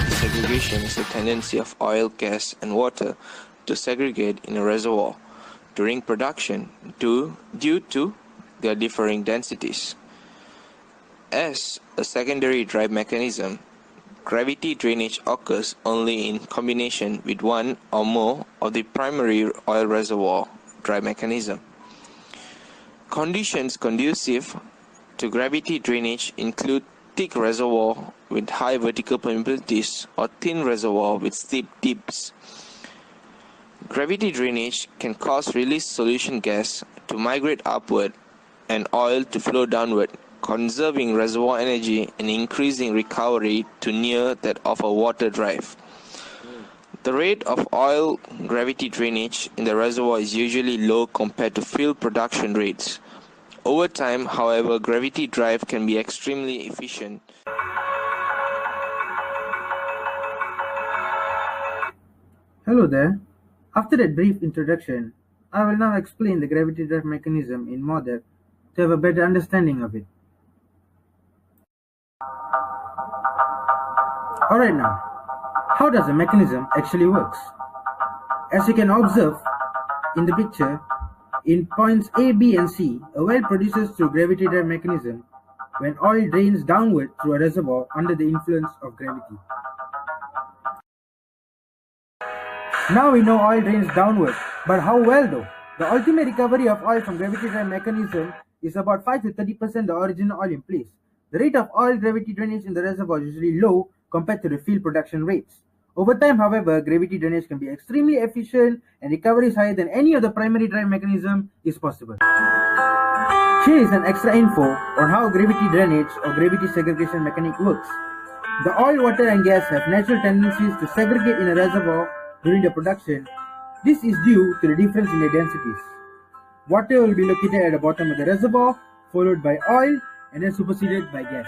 Segregation is the tendency of oil, gas, and water to segregate in a reservoir during production due to their differing densities. As a secondary drive mechanism, gravity drainage occurs only in combination with one or more of the primary oil reservoir drive mechanism. Conditions conducive to gravity drainage include thick reservoir with high vertical permeabilities or thin reservoir with steep dips. Gravity drainage can cause released solution gas to migrate upward and oil to flow downward, conserving reservoir energy and increasing recovery to near that of a water drive. The rate of oil gravity drainage in the reservoir is usually low compared to field production rates. Over time, however, gravity drive can be extremely efficient. Hello there. After that brief introduction, I will now explain the gravity drive mechanism in more depth to have a better understanding of it. Alright now, how does the mechanism actually works? As you can observe in the picture, in points A, B and C, a well produces through gravity drive mechanism when oil drains downward through a reservoir under the influence of gravity. Now we know oil drains downward, but how well though? The ultimate recovery of oil from gravity drive mechanism is about 5 to 30% the original oil in place. The rate of oil gravity drainage in the reservoir is usually low compared to the field production rates. Over time, however, gravity drainage can be extremely efficient and recovery is higher than any of the primary drive mechanism is possible. Here is an extra info on how gravity drainage or gravity segregation mechanic works. The oil, water and gas have natural tendencies to segregate in a reservoir during the production. This is due to the difference in their densities. Water will be located at the bottom of the reservoir, followed by oil and then superseded by gas.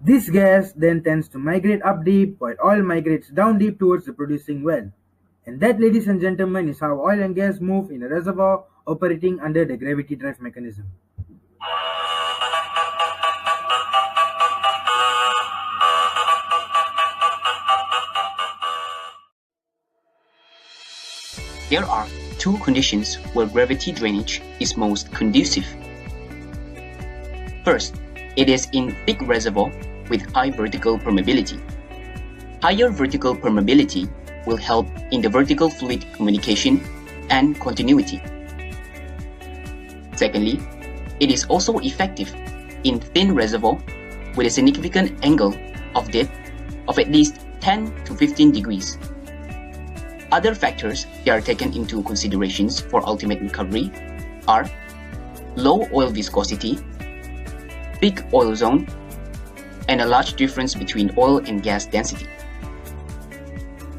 This gas then tends to migrate up deep while oil migrates down deep towards the producing well. And that, ladies and gentlemen, is how oil and gas move in a reservoir operating under the gravity drive mechanism. There are two conditions where gravity drainage is most conducive. First, it is in thick reservoir with high vertical permeability. Higher vertical permeability will help in the vertical fluid communication and continuity. Secondly, it is also effective in thin reservoir with a significant angle of depth of at least 10 to 15 degrees. Other factors that are taken into considerations for ultimate recovery are low oil viscosity, thick oil zone, and a large difference between oil and gas density.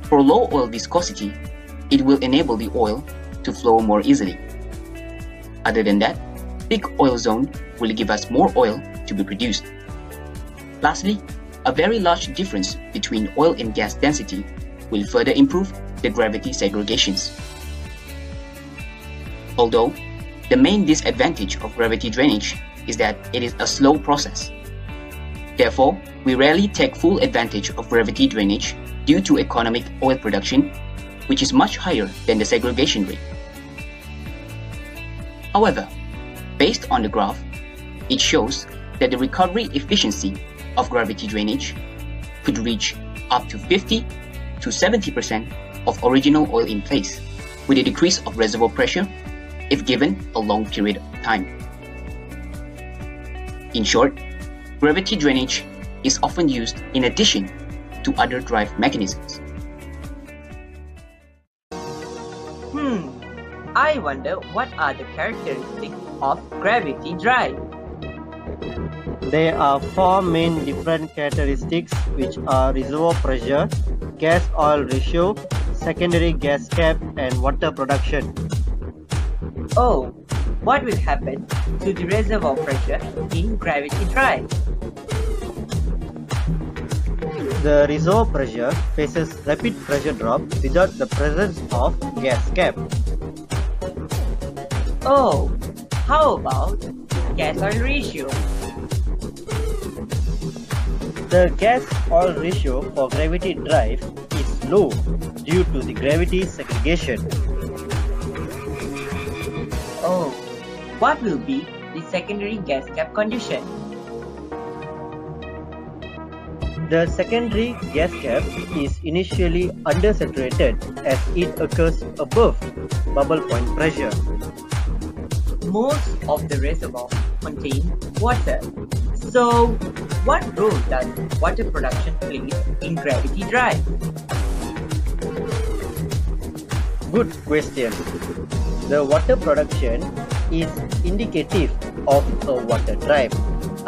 For low oil viscosity, it will enable the oil to flow more easily. Other than that, thick oil zone will give us more oil to be produced. Lastly, a very large difference between oil and gas density will further improve the gravity segregations. Although, the main disadvantage of gravity drainage is that it is a slow process. Therefore, we rarely take full advantage of gravity drainage due to economic oil production, which is much higher than the segregation rate. However, based on the graph, it shows that the recovery efficiency of gravity drainage could reach up to 50 to 70% of original oil in place, with a decrease of reservoir pressure if given a long period of time. In short, gravity drainage is often used in addition to other drive mechanisms. I wonder what are the characteristics of gravity drive? There are four main different characteristics, which are reservoir pressure, gas-oil ratio, secondary gas cap, and water production. Oh, what will happen to the reservoir pressure in gravity drive? The reservoir pressure faces rapid pressure drop without the presence of gas cap. Oh, how about gas-oil ratio? The gas-oil ratio for gravity drive is low due to the gravity segregation. Oh, what will be the secondary gas cap condition? The secondary gas cap is initially undersaturated as it occurs above bubble point pressure. Most of the reservoirs contain water. So, what role does water production play in gravity drive? Good question. The water production is indicative of a water drive,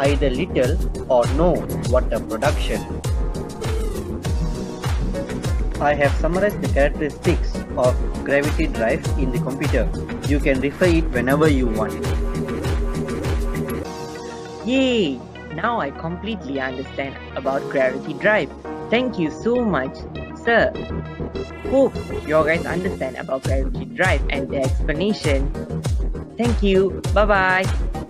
either little or no water production. I have summarized the characteristics of gravity drive in the computer. You can refer it whenever you want. Yay! Now I completely understand about gravity drive. Thank you so much, sir. Hope you guys understand about gravity drive and the explanation. Thank you. Bye bye.